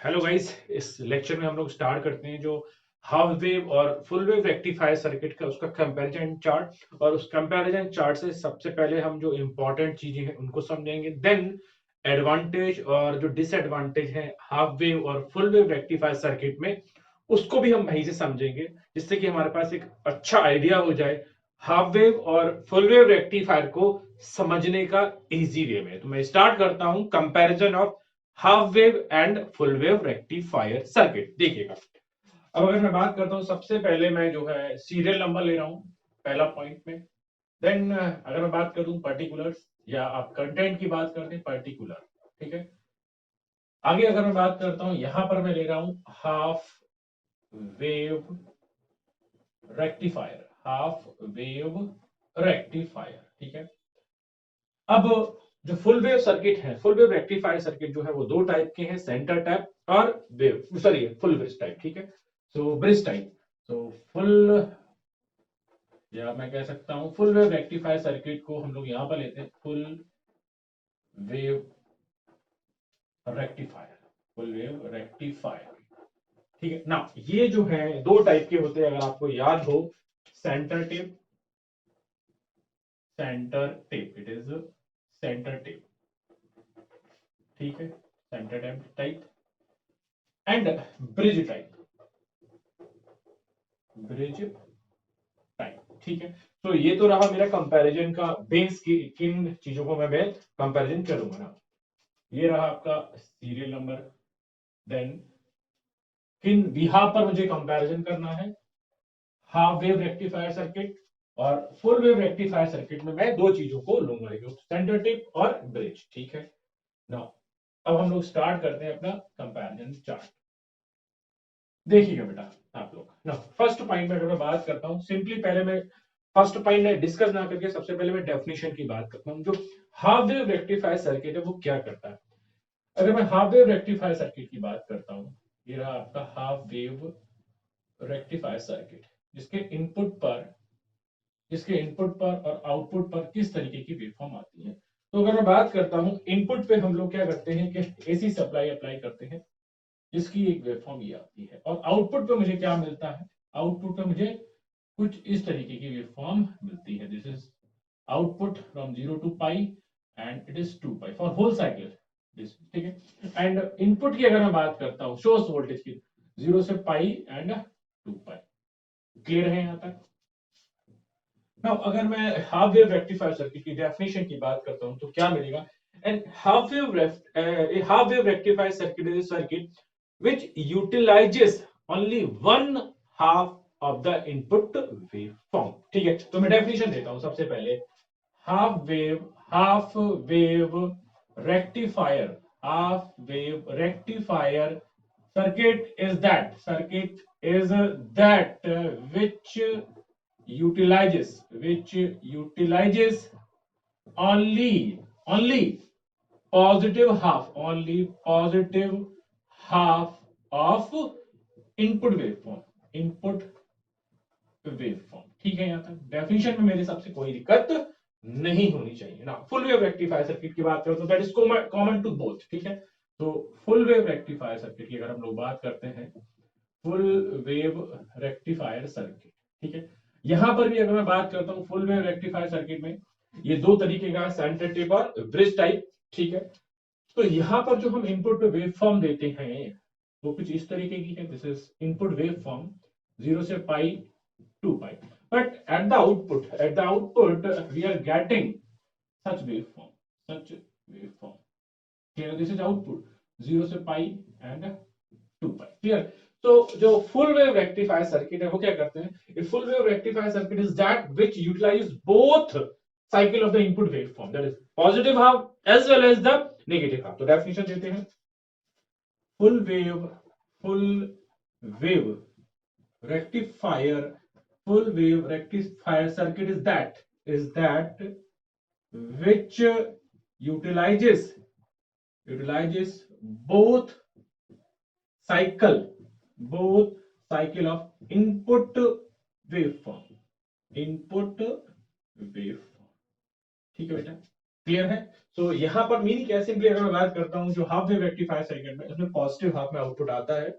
Hello guys, इस lecture में हम लोग स्टार्ट करते हैं जो हाफ वेव और फुल वेव रेक्टिफायर सर्किट का उसका कंपैरिजन चार्ट। और उस कंपैरिजन चार्ट से सबसे पहले हम जो इंपॉर्टेंट चीजें हैं उनको समझेंगे, देन एडवांटेज और जो डिसएडवांटेज है हाफ वेव और फुल वेव रेक्टिफायर सर्किट में उसको भी हम वहीं से समझेंगे, जिससे कि हमारे पास एक अच्छा आइडिया हो जाए हाफ वेव और फुल वेव रेक्टिफायर को समझने का इजी वे में। तो मैं स्टार्ट करता हूं comparison of half wave and full wave rectifier circuit. देखिएगा, अब अगर मैं बात करता हूं, सबसे पहले मैं जो है सीरियल नंबर ले रहा हूं पहला पॉइंट में। देन अगर मैं बात करूं पर्टिकुलर्स या आप कंटेंट की बात करते हैं पर्टिकुलर, ठीक है। आगे अगर मैं बात करता हूं, यहां पर मैं ले रहा हूं half wave rectifier, half wave rectifier, ठीक है। अब जो फुल वेव सर्किट है, फुल वेव रेक्टिफायर सर्किट जो है वो दो टाइप के हैं, सेंटर टाइप और wave, sorry full bridge type, ठीक है। सो ब्रिज टाइप, सो फुल, या मैं कह सकता हूं फुल वेव रेक्टिफायर सर्किट को हम लोग यहां पर लेते हैं full wave rectifier, full wave rectifier, ठीक है ना। ये जो है दो टाइप के होते हैं, अगर आपको याद हो, centre tap, centre tap, it is centre tap, ठीक है, centre tap type and bridge type, bridge type, ठीक है। तो ये तो रहा मेरा कंपैरिजन का बेस की किन चीजों को मैं कंपैरिजन करूंगा ना। ये रहा आपका सीरियल नंबर, देन किन बिहार पर मुझे कंपैरिजन करना है, हाफ वेव रेक्टिफायर सर्किट और फुल वेव रेक्टिफायर सर्किट में मैं दो चीजों को लूंगा, सेंटर टिप और ब्रिज, ठीक है। नाउ अब हम लोग स्टार्ट करते हैं अपना कंपैरिजन चार्ट। देखिएगा बेटा, आप लोग ना फर्स्ट पॉइंट में अगर मैं बात करता हूं, सिंपली पहले मैं फर्स्ट पॉइंट में डिस्कस ना करके सबसे पहले मैं डेफिनेशन की बात करता हूं। जो हाफ वेव रेक्टिफायर सर्किट है वो क्या करता है। अगर मैं हाफ वेव रेक्टिफायर सर्किट की बात करता हूं, ये रहा आपका हाफ वेव रेक्टिफायर सर्किट, जिसके इनपुट पर और आउटपुट पर किस तरीके की वेवफॉर्म आती है। तो अगर मैं बात करता हूं, इनपुट पे हम लोग क्या करते हैं कि एसी सप्लाई अप्लाई करते हैं, जिसकी एक वेवफॉर्म ये आती है, और आउटपुट पे मुझे क्या मिलता है, आउटपुट पे मुझे कुछ इस तरीके की वेवफॉर्म मिलती है। This is output from 0 to pi and it is 2 pi for whole cycle, ठीक है। एंड इनपुट की अगर मैं बात करता हूँ सोर्स वोल्टेज की, 0 से पाई एंड 2 पाई। क्लियर है यहां तक। नाउ अगर मैं हाफ वेव रेक्टिफायर सर्किट की डेफिनेशन की बात करता हूं तो क्या मिलेगा। And half wave rectifier circuit is a circuit which utilizes only one half of the input waveform, ठीक है। तो मैं डेफिनेशन देता हूं सबसे पहले। Half wave rectifier, half wave rectifier circuit is that which utilizes only positive half of input waveform, ठीक है। यहां तक डेफिनेशन में मेरे हिसाब से कोई दिक्कत नहीं होनी चाहिए ना। फुल वेव रेक्टिफायर सर्किट की बात करें तो that is common to both, ठीक है। तो फुल वेव रेक्टिफायर सर्किट की अगर हम लोग बात करते हैं, फुल वेव रेक्टिफायर सर्किट, ठीक है। यहां पर भी अगर मैं बात करता हूं फुल वेव रेक्टिफायर सर्किट में, ये दो तरीके का, सेंटर टाइप और ब्रिज टाइप, ठीक है। तो यहां पर जो हम इनपुट पे वेव फॉर्म देते हैं वो कुछ इस तरीके की है। This is input wave form 0 से पाई 2 pi, but at the output we are getting such waveform, here this is output 0 से pi and 2 pi, clear। तो जो फुल वेव रेक्टिफायर सर्किट है वो क्या करते हैं, full wave rectifier circuit is that which utilize both cycle of the input waveform, that is positive half as well as the negative half. तो definition देते हैं, full wave rectifier full wave rectifier circuit is that which utilizes both cycle both cycle of input waveform, ठीक है बेटा, clear है? So यहाँ पर meaning क्या है, सिंपली अगर मैं बात करता हूँ जो हाफ वेव रेक्टिफायर सर्किट में उसमें पॉजिटिव हाफ में आउटपुट आता है,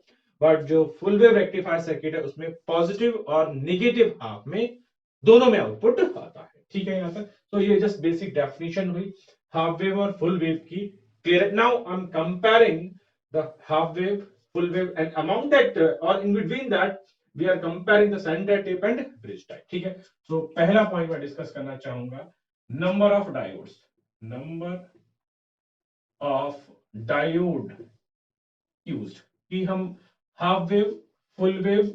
बट जो फुल वेव रेक्टिफायर सर्किट है उसमें पॉजिटिव और निगेटिव हाफ में दोनों में आउटपुट आता है। ठीक है यहाँ तक? तो ये जस्ट बेसिक डेफिनेशन हुई हाफ वेव और फुल वेव की। Clear? Now I am comparing the half wave, full wave, and among that or in between that we are comparing the center tape and bridge type. ठीक है? तो पहला point मैं discuss करना चाहूंगा, number of diodes, number of diode used, कि हम half wave, full wave,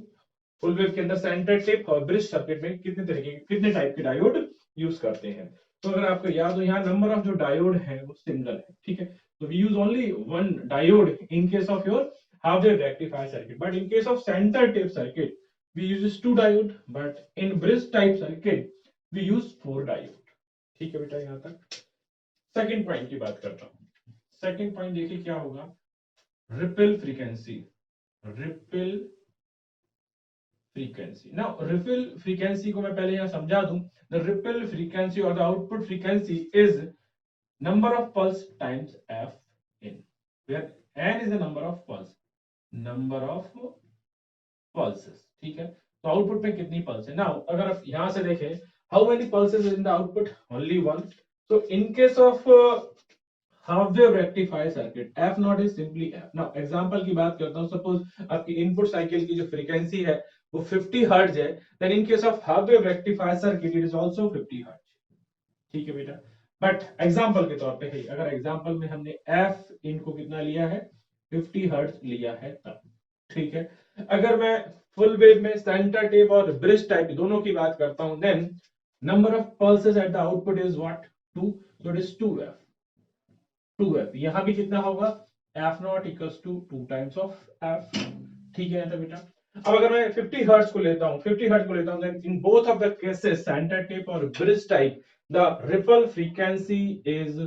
full wave के अंदर सेंटर टेप और ब्रिज सर्किट में कितने तरीके के, कितने टाइप के डायोड यूज करते हैं। तो अगर आपको याद हो, यहाँ नंबर ऑफ जो डायोड है वो सिंगल है। ठीक है? तो we use only one diode in case of your half wave rectifier circuit, but in case of center tape circuit we use two diode, but in bridge type circuit we use four diode। ठीक है बेटा, यहां तक। Second point की बात करता हूं। Second point देखिए क्या होगा, ripple frequency, ripple frequency. Now ripple frequency को मैं पहले यहां समझा दूं। द रिपल फ्रीक्वेंसी और the output frequency is number of pulse times f in, where n is the number of pulse, number of pulses। ठीक है? तो आउटपुट में कितनी पल्स है। नाउ अगर आप यहां से देखें, how many pulses in the output, only one. so in case of half wave rectifier circuit, f naught is simply f। now example की बात करता हूं, सपोज आपकी इनपुट साइकिल की जो फ्रीक्वेंसी है वो 50 हर्ट्ज है, then in case of half wave rectifier circuit it is also 50 hertz. ठीक है बेटा? बट एग्जांपल के तौर पे है, अगर एग्जांपल में हमने f इनको कितना लिया है, 50 हर्ट्ज लिया है तब। ठीक है? अगर मैं फुल वेव में सेंटर टेप और ब्रिज टाइप दोनों की बात करता हूं, then number of pulses at the output is what, 2। So it is 2f, 2f। यहां भी कितना होगा, f naught equals to 2 times of f। ठीक है ना बेटा? अब अगर मैं 50 हर्ट्ज को लेता हूं, 50 हर्ट्ज को लेता हूं, then in both of the cases center tap और bridge type the ripple frequency is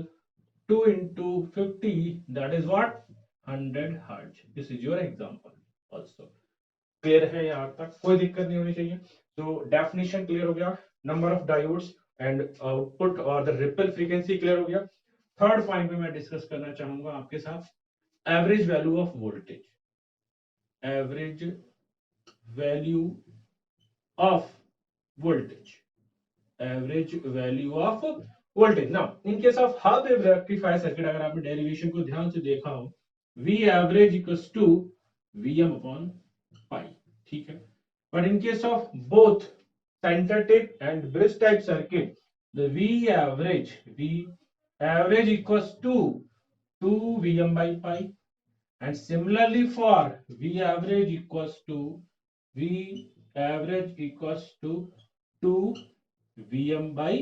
2 into 50, that is what, 100 hertz। this is your example also। Clear है यहाँ तक? कोई दिक्कत नहीं होनी चाहिए। तो डेफिनेशन क्लियर हो गया, number of diodes and output और द रिपल फ्रीक्वेंसी क्लियर हो गया। थर्ड पॉइंट में मैं डिस्कस करना चाहूंगा आपके साथ average value of voltage, average value of voltage, average value of voltage. Now in case of half wave rectifier circuit, अगर आपने डेरिवेशन को ध्यान से देखा हो, V average equals to Vm upon pi. ठीक है? But in case of both centre tap and bridge type circuit, the V average equals to 2 Vm by pi, and similarly for V average equals to 2 Vm by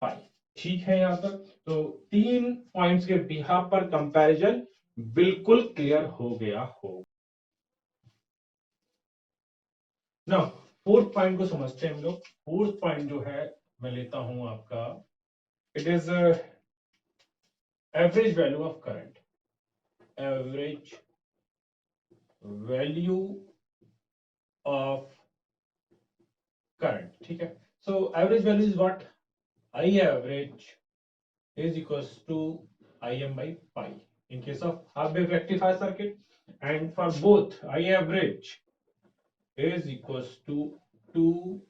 पाई। ठीक है यहाँ तक? तो 3 points के behalf पर comparison बिल्कुल clear हो गया हो। ना फोर्थ पॉइंट को समझते हैं हम लोग। फोर्थ पॉइंट जो है मैं लेता हूं आपका, it is average value of current, average value of current. ठीक है? So average value is what, I average is equals to Im by pi in case of half wave rectifier circuit, and for both I average is equals to 2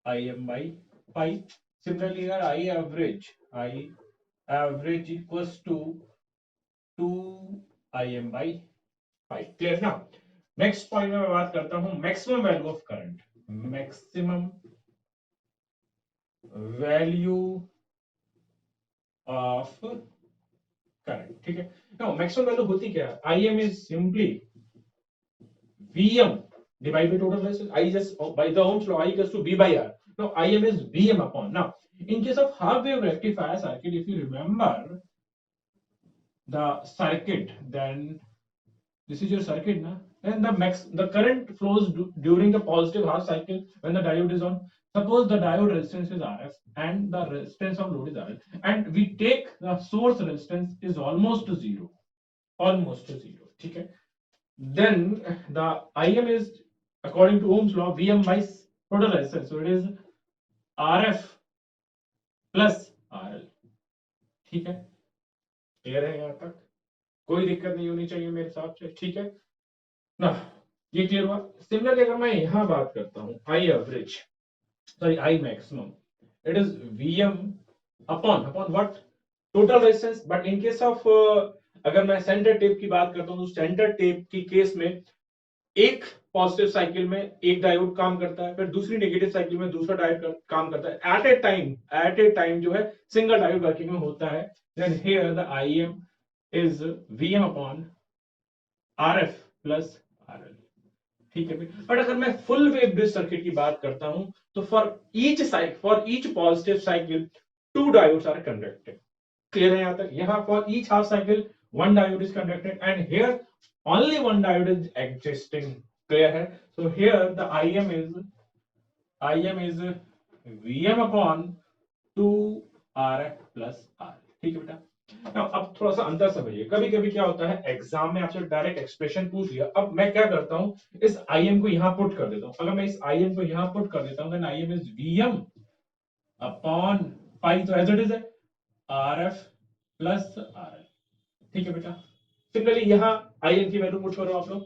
Im by pi। Similarly here I average equals to 2 Im by pi। Clear? now next point में मैं बात करता हूं maximum value of current, maximum value of current. ठीक है? Now maximum value होती क्या है, Im is simply Vm divided by total resistance। I just by the Ohm's law I equals to V by R। now Im is Vm upon, now in case of half wave rectifier circuit, if you remember the circuit, then this is your circuit na, and the current flows during the positive half cycle when the diode is on। suppose the diode resistance is Rf and the resistance of load is RL, and we take the source resistance is almost to zero, almost to zero। ठीक है? then the Im is according to Ohm's law Vm by total resistance, so it is Rf plus RL। ठीक है, clear है यहाँ तक? कोई दिक्कत नहीं होनी चाहिए मेरे हिसाब से, ठीक है ना? ये क्लियर हुआ। सिमिलरली अगर मैं यहाँ बात करता हूँ I average, sorry I maximum, it is Vm upon what, total resistance. But in case of अगर मैं सेंटर टेप की बात करता हूँ तो सेंटर टेप की केस में एक पॉजिटिव साइकिल में एक डायोड काम करता है, फिर दूसरी नेगेटिव साइकिल में दूसरा डायोड काम करता है। एट ए टाइम जो है सिंगल डायोड वर्किंग में होता है। Then here the Im is Vm upon Rf plus RL, ठीक है। बट अगर मैं फुल वेव ब्रिज सर्किट की बात करता हूं तो for each positive cycle two diodes are conducted. Clear है यहाँ तक? यहाँ for each half cycle one diode is conducted and here only one diode is existing. Clear है? So here the Im is Vm upon 2 Rf plus R, ठीक है बेटा? Now, अब थोड़ा सा अंतर समझिए। कभी कभी क्या होता है, एग्जाम में आपसे डायरेक्ट एक्सप्रेशन पूछ लिया, अब मैं क्या करता हूँ, इस Im को यहाँ पुट कर देता हूँ। अगर मैं इस Im को यहाँ पुट कर देता हूँ then Im is Vm upon पाई, तो एज इट इज है Rf प्लस RL, ठीक है बेटा? सिमिलरली यहाँ Im की वैल्यू पुट करो आप लोग,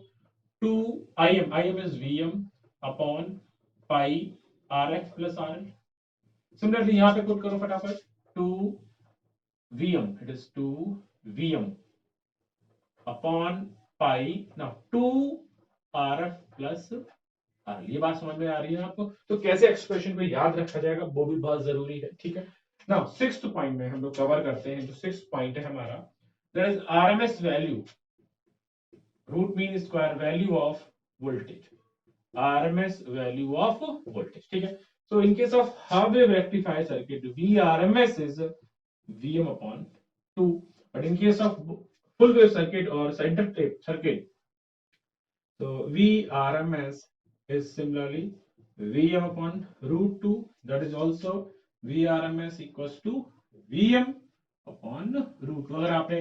2 Im is Vm upon pi Rf plus RL। Similarly यहाँ पे पुट करो फटाफट, 2 Vm, it is 2 Vm upon pi, now 2 Rf plus RL। ये बात समझ में आ रही है आपको? तो कैसे एक्सप्रेशन को याद रखा जाएगा वो भी बहुत जरूरी है, ठीक है। नाउ सिक्स्थ पॉइंट में हम लोग कवर करते हैं। जो सिक्स्थ पॉइंट है हमारा, that is RMS value, root mean square value of voltage, RMS value of voltage, ठीक है। So in case of half wave rectifier circuit, VRMS is Vm upon 2, but in case of full wave circuit or center tape circuit, so VRMS is similarly Vm upon root 2, that is also VRMS equals to Vm upon root 2। अगर आपने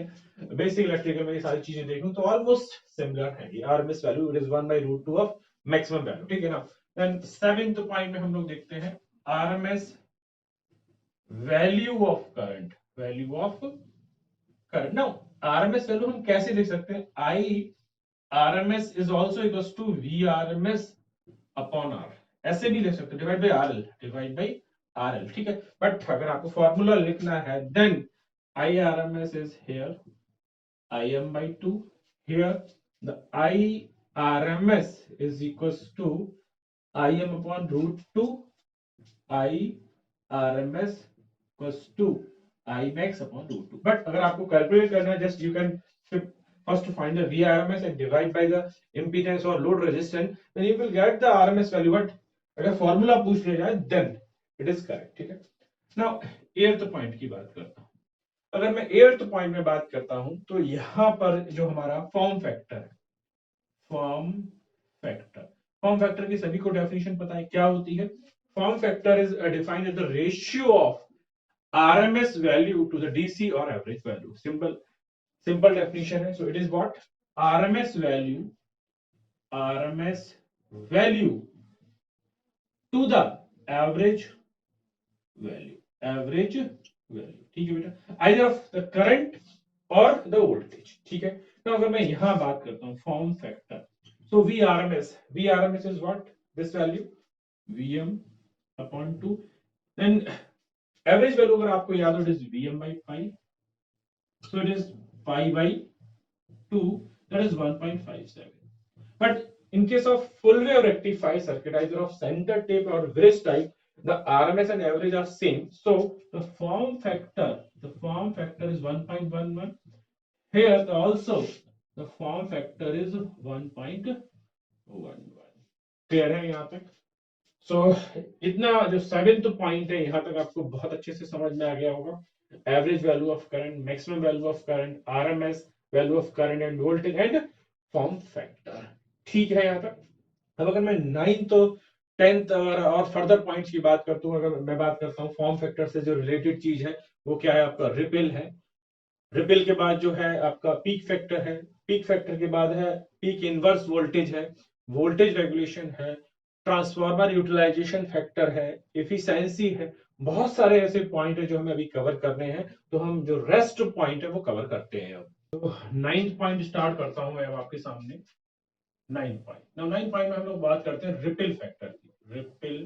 basic electrical में ये सारी चीजें देखूं तो almost similar है। ये RMS value it is 1/√2 of maximum value, ठीक है ना। देन सेवेंथ पॉइंट में हम लोग देखते हैं RMS value of current, now RMS value हम कैसे लिख सकते हैं, I RMS is also equals to V RMS upon R, ऐसे भी लिख सकते हैं, डिवाइड बाय आरएल, ठीक है। बट अगर आपको फॉर्मूला लिखना है then IRMS is here Im by 2, here the IRMS is equals to Im upon root 2, IRMS equals to Imax upon root 2। but अगर आपको कैलकुलेट करना है, just you can first find the VRMS and divide by the impedance or load resistance, then you will get the RMS value। but अगर formula पूछ लिया जाए then it is correct, ठीक है। now 8th पॉइंट की बात करता हूं। अगर मैं 8th पॉइंट में बात करता हूं तो यहां पर जो हमारा फॉर्म फैक्टर है, फॉर्म फैक्टर की सभी को डेफिनेशन पता है क्या होती है। Form factor is defined as the ratio of RMS value to the DC और एवरेज वैल्यू। सिंपल डेफिनेशन है। So it is what, RMS value to the average value, ठीक है बेटा, आइदर ऑफ द करंट और the voltage, ठीक है। तो अगर मैं यहां बात करता हूं form factor, so VRMS is what, this value Vm upon 2, then average value अगर आपको याद हो, it is Vm by 5, so it is 5 by 2, that is 1.57। but in case of full wave rectified circuit, either of center tape or bridge type, the RMS and average are same, so the form factor is 1.11। here also the form factor is 1.11। Clear है यहाँ तक? सो इतना जो 7th point है यहाँ तक आपको बहुत अच्छे से समझ में आ गया होगा। Average value of current, maximum value of current, RMS value of current end voltage and form factor, ठीक है यहाँ तक। अब अगर मैं 9th 10th और फर्दर पॉइंट्स की बात करता हूँ, अगर मैं बात करता हूँ फॉर्म फैक्टर से जो रिलेटेड चीज है वो क्या है, आपका रिपिल है। रिपिल के बाद जो है आपका पीक फैक्टर है, पीक फैक्टर के बाद है पीक इनवर्स वोल्टेज है, वोल्टेज रेगुलेशन है, ट्रांसफार्मर यूटिलाइजेशन फैक्टर है, एफिशिएंसी है, बहुत सारे ऐसे पॉइंट है जो हमें अभी कवर करने हैं, तो हम जो रेस्ट पॉइंट है वो कवर करते हैं। अब तो 9th पॉइंट स्टार्ट करता हूं मैं अब आपके सामने। 9th point, now 9th point में हम लोग बात करते हैं रिपल फैक्टर की। Ripple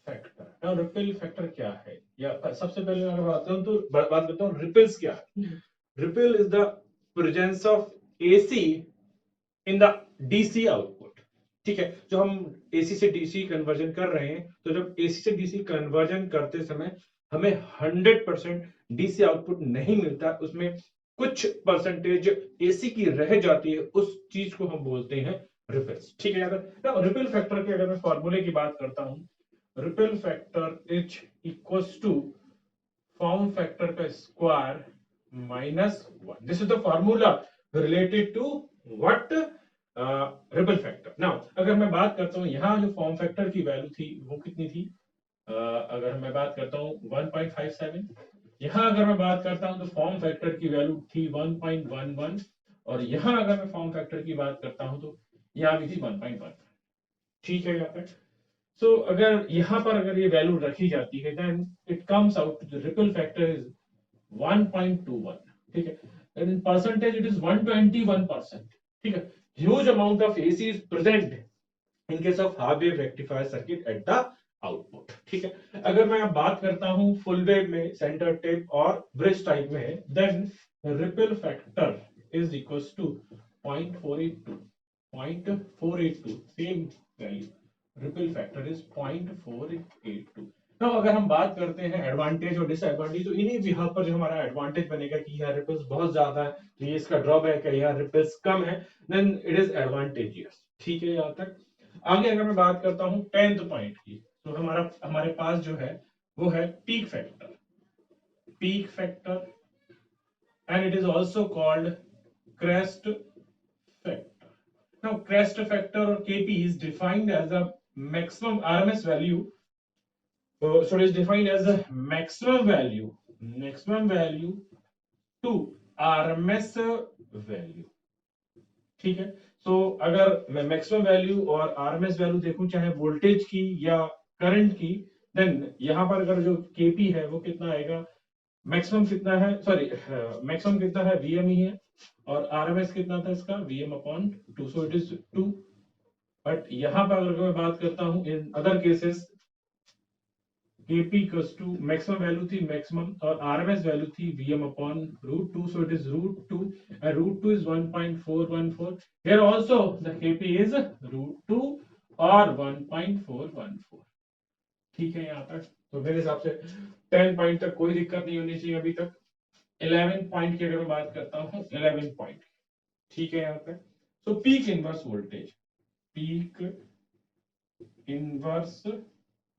factor, now ripple factor क्या है, या सबसे पहले मैं बात करता हूँ रिपल्स क्या है। Ripple is the presence of AC in the DC output. ठीक है, जो हम एसी से डीसी कन्वर्जन कर रहे हैं, तो जब एसी से डीसी कन्वर्जन करते समय हमें 100% डीसी आउटपुट नहीं मिलता, उसमें कुछ परसेंटेज एसी की रह जाती है, उस चीज को हम बोलते हैं रिपल्स। ठीक है, अगर रिपल फैक्टर के अगर मैं फॉर्मूले की बात करता हूं, ripple factor is equals to form factor का square -1। This is the formula related to what, ripple factor. Now अगर मैं बात करता हूं यहां जो फॉर्म फैक्टर की वैल्यू थी वो कितनी थी, अगर मैं बात करता हूं 1.57। यहां अगर मैं बात करता हूं तो फॉर्म फैक्टर की वैल्यू थी 1.11, और यहां अगर मैं फॉर्म फैक्टर की बात करता हूं तो यहां भी थी 1.1। ठीक है, यहाँ पे सो अगर यहाँ पर अगर ये वैल्यू रखी जाती है, then it comes out the ripple factor is 1.21। ठीक है, and in percentage it is 121%। ठीक है, huge amount of AC is present in case of half wave rectifier circuit at the output। ठीक है, अगर मैं अब बात करता हूं फुल वेव में, सेंटर टेप और ब्रिज टाइप में, then ripple factor is equals to 0.482। 0.482 same value, ripple factor is 0.482। तो अगर हम बात करते हैं एडवांटेज और डिसएडवांटेज, तो इन्हीं यहाँ पर जो हमारा एडवांटेज बनेगा कि यहाँ रिपल्स बहुत ज्यादा है, तो ये इसका ड्रॉबैक है, यहाँ रिपल्स कम है, देन इट इज एडवांटेजियस। ठीक है, यहाँ तक। आगे अगर मैं बात करता हूँ 10th पॉइंट की, तो हमारे पास जो है वो है peak factor. Peak factor and it is also called crest factor. Now crest factor और KP is defined as a maximum RMS value, so it is defined as the maximum value to RMS value। ठीक है, सो अगर मैं maximum value और RMS value देखूं, चाहे voltage की या करंट की, देन यहां पर अगर जो केपी है वो कितना आएगा, मैक्सिमम कितना है, सॉरी मैक्सिमम कितना है, वीएम ही है, और आरएमएस कितना था इसका, VM upon 2, so it is 2। But यहां पर अगर मैं बात करता हूं in other cases, Kp equals to maximum value थी maximum, और RMS वैल्यू थी Vm upon √2, so it is √2, and √2 is 1.414। Here also the Kp is √2 or 1.414। ठीक है, यहाँ तक तो मेरे हिसाब से 10 पॉइंट तक कोई दिक्कत नहीं होनी चाहिए अभी तक। 11 पॉइंट की अगर मैं बात करता हूँ, 11 पॉइंट, ठीक है, यहाँ तक। So peak inverse voltage, peak inverse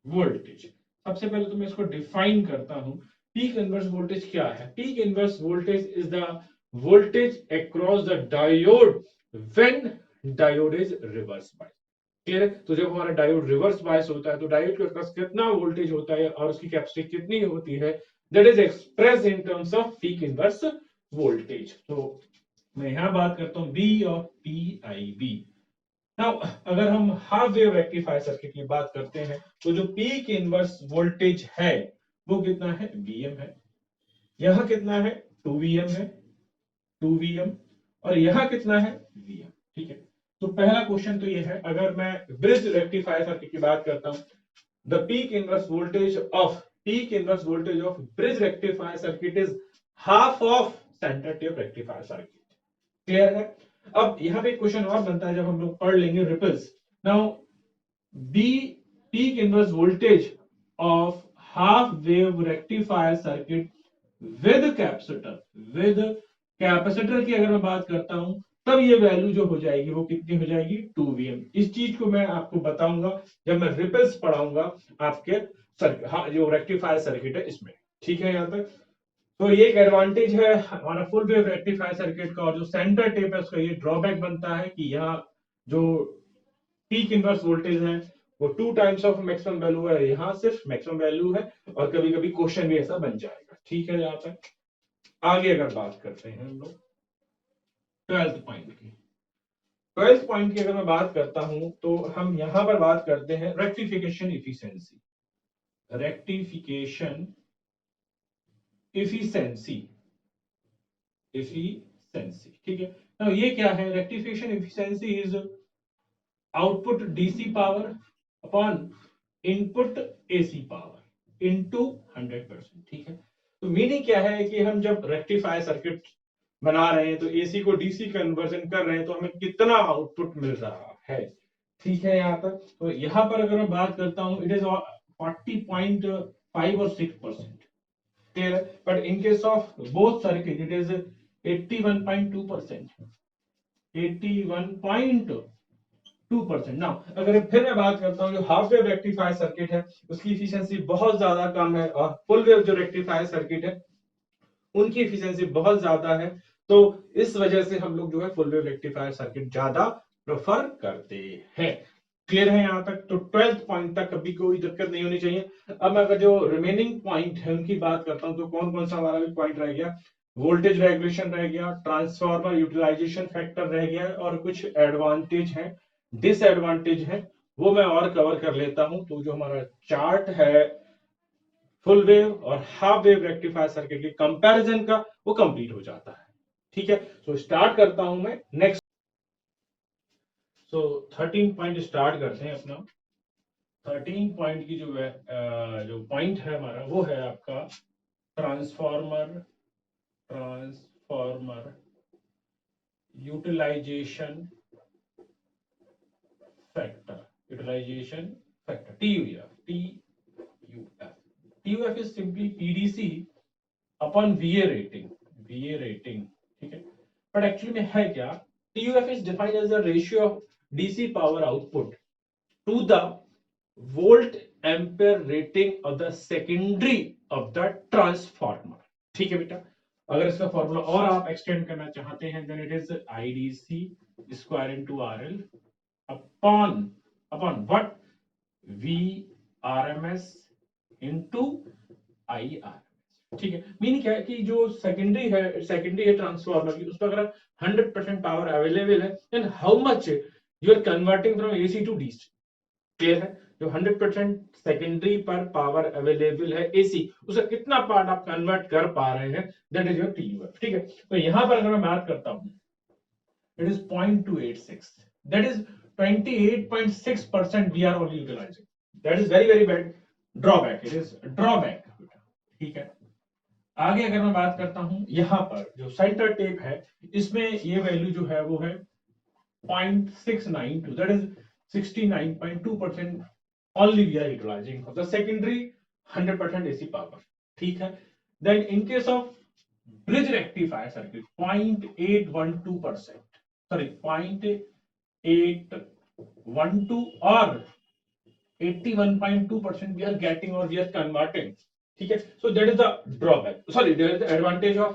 voltage, सबसे पहले तो मैं इसको डिफाइन करता हूं। पीक इनवर्स वोल्टेज क्या है? Peak inverse voltage is the voltage across the diode when diode is reverse bias. Clear है? तो जब हमारा डायोड रिवर्स बायस होता है, तो डायोड के पास कितना वोल्टेज होता है और उसकी कैपेसिटी कितनी होती है, that is express in terms of peak inverse voltage. तो मैं यहां बात करता हूं B of P I B. Now अगर हम हाफ वेव रेक्टिफायर सर्किट की बात करते हैं, तो जो पीक इनवर्स वोल्टेज है वो कितना है, Vm है। यहां कितना है, 2Vm है, 2Vm, और यहां कितना है, Vm। ठीक है, तो पहला क्वेश्चन तो ये है, अगर मैं ब्रिज रेक्टिफायर सर्किट की बात करता हूं, the peak inverse voltage of bridge rectifier circuit is half of centre tap rectifier circuit. Clear है? अब यहां पे क्वेश्चन और बनता है, जब हम लोग पढ़ लेंगे ripples. Now B peak inverse voltage of half wave rectifier circuit with capacitor की अगर मैं बात करता हूं, तब ये वैल्यू जो हो जाएगी वो कितनी हो जाएगी, 2Vm। इस चीज को मैं आपको बताऊंगा जब मैं रिपल्स पढ़ाऊंगा आपके सर्किट, हाँ, जो रेक्टिफायर सर्किट है इसमें। ठीक है, यहां तक तो ये एक एडवांटेज है हमारा फुल वेव रेक्टिफायर सर्किट का, और जो सेंटर टेप है उसका ये ड्रॉबैक बनता है कि यहाँ जो पीक इनवर्स वोल्टेज है वो 2 टाइम्स ऑफ मैक्सिमम वैल्यू है, यहाँ सिर्फ मैक्सिमम वैल्यू है, और कभी कभी क्वेश्चन भी ऐसा बन जाएगा। ठीक है, यहाँ तक। आगे अगर बात करते हैं हम लोग 12th पॉइंट की, 12th पॉइंट की अगर मैं बात करता हूं, तो हम यहां पर बात करते हैं रेक्टिफिकेशन इफिशियंसी। रेक्टिफिकेशन इफिशिएंसी, ठीक है। तो ये क्या है, rectification efficiency is output DC power upon input AC power into 100%, ठीक है। तो मीनिंग क्या है कि हम जब रेक्टिफायर सर्किट बना रहे हैं तो एसी को डीसी कन्वर्जन कर रहे हैं तो हमें कितना आउटपुट मिल रहा है, ठीक है। यहाँ तक तो यहाँ पर अगर मैं बात करता हूँ इट इज 40.5 और 6%, clear, but in case of both circuit it is 81.2%, 81.2%। Now अगर फिर मैं बात करता हूँ जो हाफ वेव रेक्टिफायर सर्किट है उसकी एफिशिएंसी बहुत ज्यादा कम है और फुल वेव जो रेक्टिफायर सर्किट है उनकी एफिशिएंसी बहुत ज्यादा है, तो इस वजह से हम लोग जो है फुल वेव रेक्टिफायर सर्किट ज्यादा प्रेफर करते हैं। क्लियर है यहाँ तक? तो 12th पॉइंट तक कभी कोई दिक्कत नहीं होनी चाहिए। अब मैं अगर जो रिमेनिंग पॉइंट है उनकी बात करता हूं तो कौन कौन सा हमारा भी पॉइंट रह गया, वोल्टेज रेगुलेशन रह गया, ट्रांसफार्मर यूटिलाइजेशन फैक्टर रह गया और कुछ एडवांटेज है, डिसएडवांटेज है, वो मैं और कवर कर लेता हूं। तो जो हमारा चार्ट है फुल वेव और हाफ वेव रेक्टिफायर सर्किट के कंपैरिजन का वो कंप्लीट हो जाता है, ठीक है। सो स्टार्ट करता हूं मैं नेक्स्ट। सो 13 पॉइंट स्टार्ट करते हैं अपना। 13 पॉइंट की जो पॉइंट है हमारा वो है आपका transformer utilisation factor TUF is simply PDC upon VA rating, ठीक है। but actually में है क्या, TUF is defined as the ratio of DC power output to the volt ampere rating of the secondary of the transformer, ठीक है बेटा। अगर इसका फॉर्मूला और आप एक्सटेंड करना चाहते हैं then it is IDC square into RL upon what, VRMS into IRMS, ठीक है। मीनिंग क्या है कि जो सेकेंडरी है ट्रांसफार्मर की उस पर अगर 100% पावर अवेलेबल है then how much you are converting from AC to DC, clear है। जो 100% सेकेंडरी पर पावर अवेलेबल है AC उसका कितना पार्ट आप कन्वर्ट कर पा रहे हैं, दैट इज योर TUF, ठीक है। तो यहां पर अगर मैं बात करता हूं it is 0.286, that is 28.6% we are only utilising, that is very very bad drawback, it is drawback, ठीक है। आगे अगर मैं बात करता हूं यहां पर जो सेंटर टेप है इसमें ये वैल्यू जो है वो है 0.692, that is 69.2% only we are utilizing of the secondary 100% AC power, ठीक है। Then in case of bridge rectifier circuit 0.812%, sorry 0.812 or 81.2% we are getting or we are converting, ठीक है। So that is the drawback, sorry there is the advantage of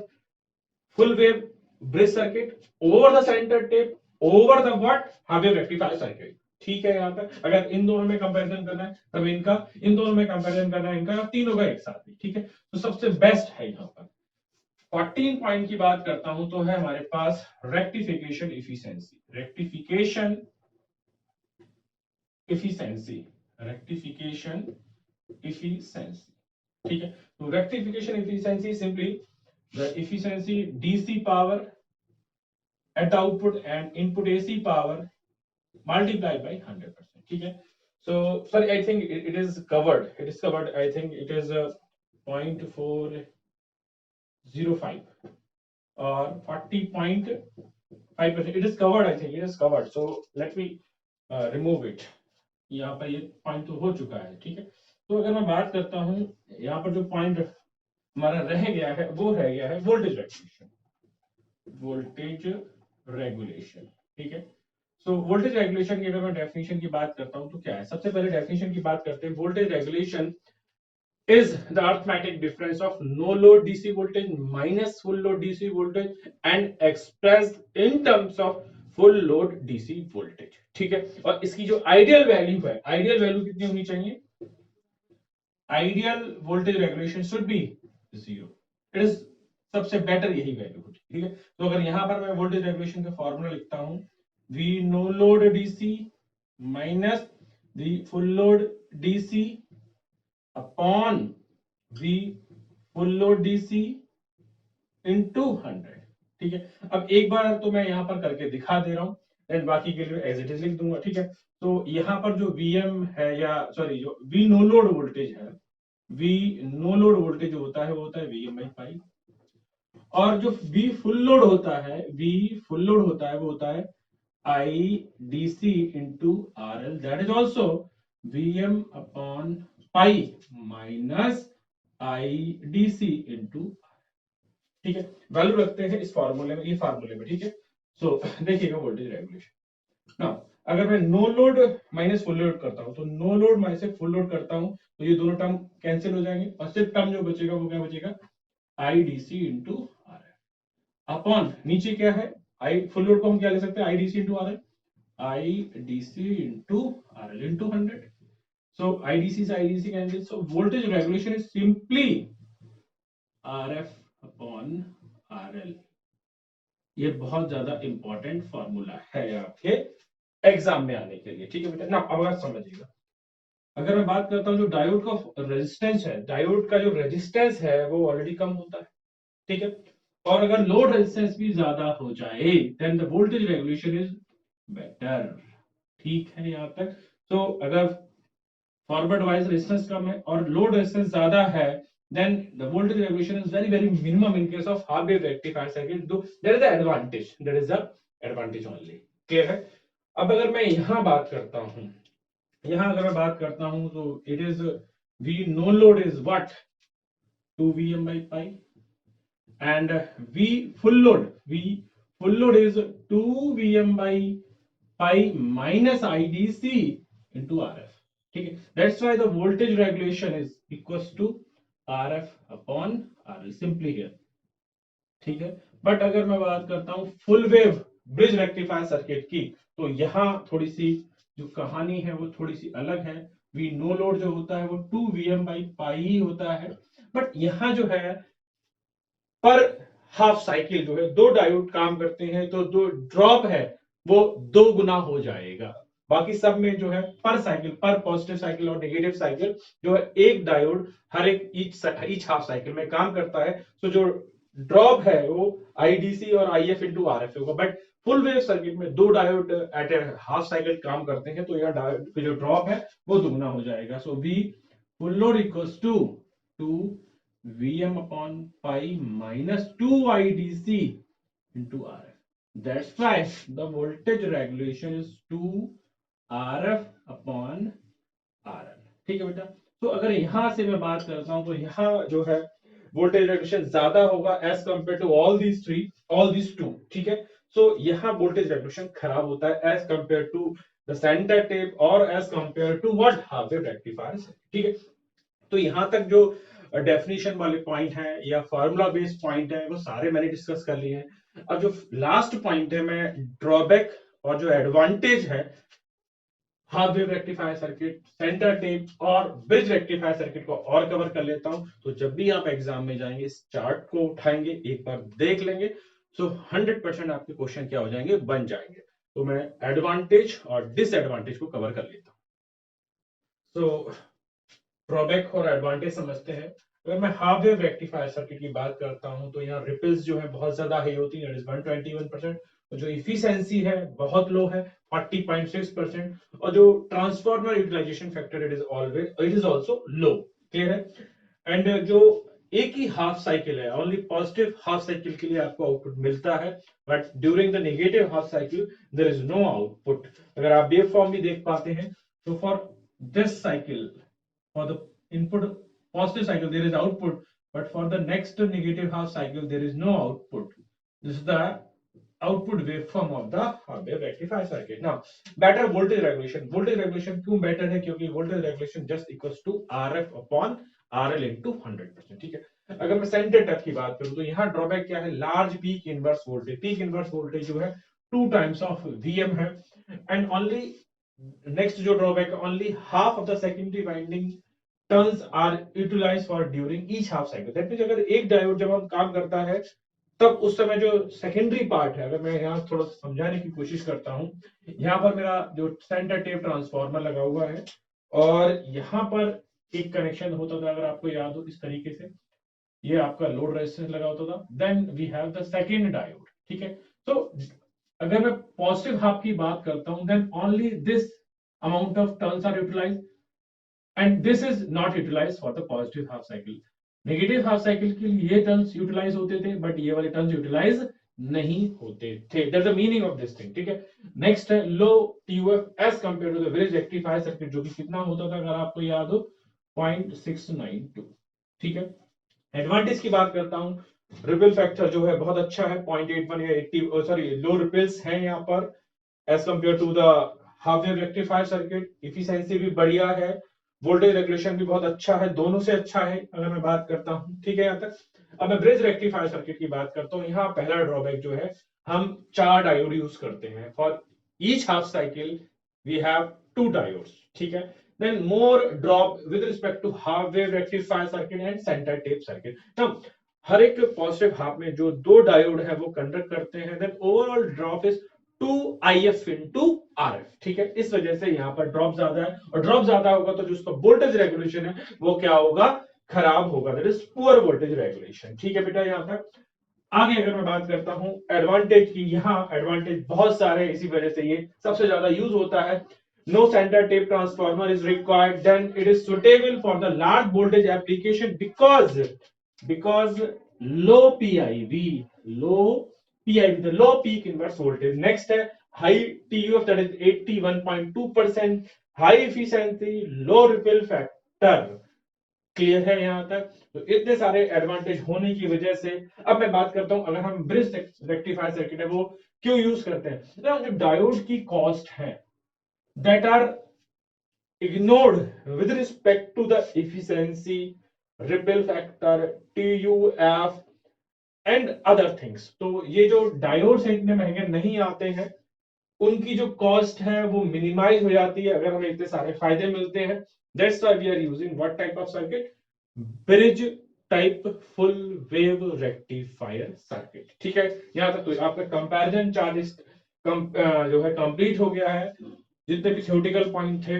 full wave bridge circuit over the center tape over the what half wave rectifier circuit, ठीक है। यहाँ पर अगर इन दोनों में comparison करना है तब इनका, इन दोनों में कंपैरिजन करना है इनका, तीनों का एक साथ ही, ठीक है। तो सबसे बेस्ट है यहाँ पर। 14 पॉइंट की बात करता हूं तो है हमारे पास रेक्टिफिकेशन इफिशिएंसी, रेक्टिफिकेशन इफिशिएंसी, ठीक है। तो rectification efficiency simply the efficiency DC power at the output and input AC power multiplied by 100%, ठीक है। So sorry I think it is covered, I think it is 0.405 or 40.5%, it is covered, I think it is covered, so let me remove it। यहाँ पर ये point तो हो चुका है, ठीक है। तो अगर मैं बात करता हूँ यहाँ पर जो पॉइंट हमारा रह गया है वो रह गया है वोल्टेज रेगुलेशन, ठीक है। सो वोल्टेज रेगुलेशन की अगर मैं डेफिनेशन की बात करता हूं तो क्या है, सबसे पहले डेफिनेशन की बात करते हैं। Voltage regulation is the arithmetic difference of no load DC voltage minus full load DC voltage and expressed in terms of full load DC voltage, ठीक है। और इसकी जो आइडियल वैल्यू है, आइडियल वैल्यू कितनी होनी चाहिए, ideal voltage regulation should be 0, it is सबसे बेटर यही वैल्यू होती है, ठीक है। तो अगर यहां पर मैं वोल्टेज रेगुलेशन का फॉर्मूला लिखता हूं V no load DC minus the full load DC upon V full load DC into 100। ठीक है, अब एक बार तो मैं यहाँ पर करके दिखा दे रहा हूँ, देन बाकी के लिए एज इट इज लिख दूंगा। ठीक है, तो यहाँ पर जो VM है, या सॉरी जो V नो लोड वोल्टेज है, V नो लोड वोल्टेज जो होता है वो होता है VM बाई पाई, और जो V फुल लोड होता है, V फुल लोड होता है वो होता है IDC into RL, that is also VM upon pi minus IDC into. ठीक है, वैल्यू रखते हैं इस फार्मूले में, ये फार्मूले में। ठीक है, सो देखिएगा वोल्टेज रेगुलेशन ना, अगर मैं no load minus full load करता हूं, तो no load minus full load करता हूं तो ये दोनों टर्म कैंसिल हो जाएंगे, और सिर्फ टर्म जो बचेगा वो क्या बचेगा, IDC इंटू RL अपॉन नीचे क्या है, आई फुल लोड को हम क्या ले सकते हैं, IDC into RL, IDC into RL into 100। so IDC से IDC cancel, so voltage regulation is simply RF upon RL। ये बहुत ज्यादा इंपॉर्टेंट फॉर्मूला है आपके एग्जाम में आने के लिए। ठीक है बेटा ना, अब आप समझिएगा। अगर मैं बात करता हूं जो डायोड का रेजिस्टेंस है, डायोड का जो रेजिस्टेंस है वो ऑलरेडी कम होता है। ठीक है, और अगर लोड रेजिस्टेंस भी ज्यादा हो जाए then the voltage regulation is better. ठीक है यहाँ तक। तो अगर फॉरवर्ड वाइज रेजिस्टेंस कम है और लोड रेजिस्टेंस ज्यादा है, then the voltage regulation is very minimum in case of half wave rectifier circuit, though there is the advantage, there is the advantage only। clear है। अब अगर मैं यहाँ बात करता हूँ, यहाँ अगर मैं बात करता हूँ तो it is V no load is what 2 VM by pi, and V full load is 2 VM by pi minus IDC into RF। ठीक है, that's why the voltage regulation is equals to RF upon RL simply here। ठीक है, but अगर मैं बात करता हूं full wave bridge rectifier circuit की, तो यहाँ थोड़ी सी जो कहानी है वो थोड़ी सी अलग है। वी नो लोड जो होता है वो 2 VM by पाई ही होता है, बट यहाँ जो है पर हाफ साइकिल जो है दो डायोड काम करते हैं, तो जो ड्रॉप है वो दो गुना हो जाएगा। बाकी सब में जो है पर साइकिल, पर पॉजिटिव साइकिल और नेगेटिव साइकिल जो है एक डायोड हर एक ईच हाफ साइकिल में काम करता है। तो जो ड्रॉप है वो IDC और IF इंटू RF होगा, बट फुल वेव सर्किट में दो डायोड एट ए हाफ साइकिल काम करते हैं, तो यह डायोड की जो ड्रॉप है वो दुगना हो जाएगा। So V full load equals to 2 VM upon pi minus 2 IDC into RF। That's why the voltage regulation is 2 RF upon RL। ठीक है बेटा, तो अगर यहां से मैं बात करता हूं तो यहाँ जो है वोल्टेज रेगुलेशन ज्यादा होगा as compare to all these two. ठीक है, सो यहाँ वोल्टेज रेगुलेशन खराब होता है as compare to the center tap और as compare to what half wave rectifier. ठीक है, तो यहां तक जो डेफिनेशन वाले पॉइंट है या फार्मूला बेस्ड पॉइंट है वो सारे मैंने डिस्कस कर लिए हैं। अब जो लास्ट पॉइंट है, मैं ड्रॉबैक और जो एडवांटेज है half wave rectifier circuit, centre tap और ब्रिज रेक्टिफायर सर्किट को और कवर कर लेता हूं। तो जब भी आप एग्जाम में जाएंगे इस चार्ट को उठाएंगे, एक बार देख लेंगे, सो 100% आपके क्वेश्चन क्या हो जाएंगे, बन जाएंगे। तो मैं एडवांटेज और डिसएडवांटेज को कवर कर लेता हूं। सो ड्रॉबैक और एडवांटेज समझते हैं। अगर मैं हाफ वेव रेक्टिफायर सर्किट की बात करता हूं तो यहाँ रिपल्स जो है बहुत ज्यादा हाई होती है, 121%, और जो इफिशिएंसी है बहुत लो है 40.6%, और जो transformer utilisation factor it is also low. Clear है। एंड जो एक ही हाफ साइकिल है, ओनली पॉजिटिव हाफ साइकिल के लिए आपको आउटपुट मिलता है, but during the negative half cycle there is no output. अगर आप वेव फॉर्म भी देख पाते हैं तो for this cycle, for the input positive cycle there is output, but for the next negative half cycle there is no output। This is the output waveform of the half wave rectifier circuit। Now better voltage regulation, voltage regulation क्यों better है, क्योंकि voltage regulation just equals to RF upon RL into 100%। ठीक है, अगर मैं centre touch की बात करूं तो यहाँ ड्रॉबैक क्या है, large peak inverse voltage, peak inverse voltage जो है 2 times of VM है, एंड ओनली नेक्स्ट जो drawback, only half of the secondary winding turns are utilised for during each half cycle. That means अगर एक diode जब हम काम करता है तब उस समय जो सेकेंडरी पार्ट है, अगर मैं यहाँ थोड़ा समझाने की कोशिश करता हूँ, यहाँ पर मेरा जो सेंटर टेप ट्रांसफार्मर लगा हुआ है और यहाँ पर एक कनेक्शन होता था, अगर आपको याद हो इस तरीके से, ये आपका लोड रेजिस्टेंस लगा होता था। Then we have the second diode, ठीक है। तो अगर मैं पॉजिटिव हाफ की बात करता हूं, then only this amount of turns are utilised and this is not utilised for the positive half cycle. Negative half cycle के लिए ये टर्न्स यूटिलाइज होते थे, बट ये वाले टर्न्स यूटिलाइज नहीं होते थे। That's the meaning of this thing, ठीक है। नेक्स्ट है low TUF as compare to the bridge rectifier circuit, जो कि कितना होता था, अगर आपको याद हो, 0.692, ठीक है। एडवांटेज की बात करता हूं, रिपल फैक्टर जो है बहुत अच्छा है, 0.81 या 80, सॉरी लो रिपल्स हैं यहाँ पर as compare to the half wave rectifier circuit. Efficiency भी बढ़िया है, वोल्टेज रेगुलेशन भी बहुत अच्छा है, दोनों से अच्छा है अगर मैं बात करता हूं, ठीक है यहाँ तक। अब मैं ब्रिज रेक्टिफायर सर्किट की बात करता हूँ। यहाँ पहला ड्रॉबैक जो है, हम 4 डायोड यूज करते हैं for each half cycle, we have 2 diodes, ठीक है। then more drop with respect to half wave rectifier circuit and center tape circuit. Now हर एक पॉजिटिव हाफ में जो 2 डायोड है वो कंडक्ट करते हैं, then overall drop is 2IF into RF, ठीक है। इस वजह से यहाँ पर ड्रॉप ज्यादा है, और ड्रॉप ज्यादा होगा तो जो उसका वोल्टेज रेगुलेशन है वो क्या होगा, खराब होगा, that is poor voltage regulation, ठीक है बेटा। यहाँ तक आगे अगर मैं बात करता हूं एडवांटेज की, यहाँ एडवांटेज बहुत सारे, इसी वजह से ये सबसे ज्यादा यूज होता है। No center tape transformer is required, then it is suitable for the large voltage application because low PIV, the low peak inverse voltage. Next है high TUF, that is 81.2%, high efficiency, low ripple factor. Clear है यहाँ तक? तो इतने सारे advantage होने की वजह से अब मैं बात करता हूं, अगर हम ब्रिज रेक्टिफायर सर्किट है वो क्यों यूज करते हैं। तो जो डायोड की कॉस्ट है that are ignored with respect to the efficiency, ripple factor, TUF and other things. तो ये जो डायोड्स इतने महंगे नहीं आते हैं, उनकी जो कॉस्ट है वो मिनिमाइज हो जाती है अगर हमें इतने सारे फायदे मिलते हैं। That's why we are using what type of circuit? Bridge type full wave rectifier circuit, ठीक है। यहां तक तो आपका कंपैरिजन चार्ज जो है कंप्लीट हो गया है, जितने भी थ्योरेटिकल पॉइंट थे,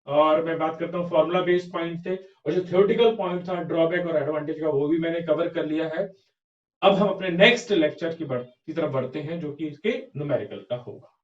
और मैं बात करता हूँ फॉर्मूला बेस्ड पॉइंट थे, और जो थ्योरेटिकल पॉइंट था ड्रॉबैक और एडवांटेज का, वो भी मैंने कवर कर लिया है। अब हम अपने नेक्स्ट लेक्चर की तरफ बढ़ते हैं, जो कि इसके न्यूमेरिकल का होगा।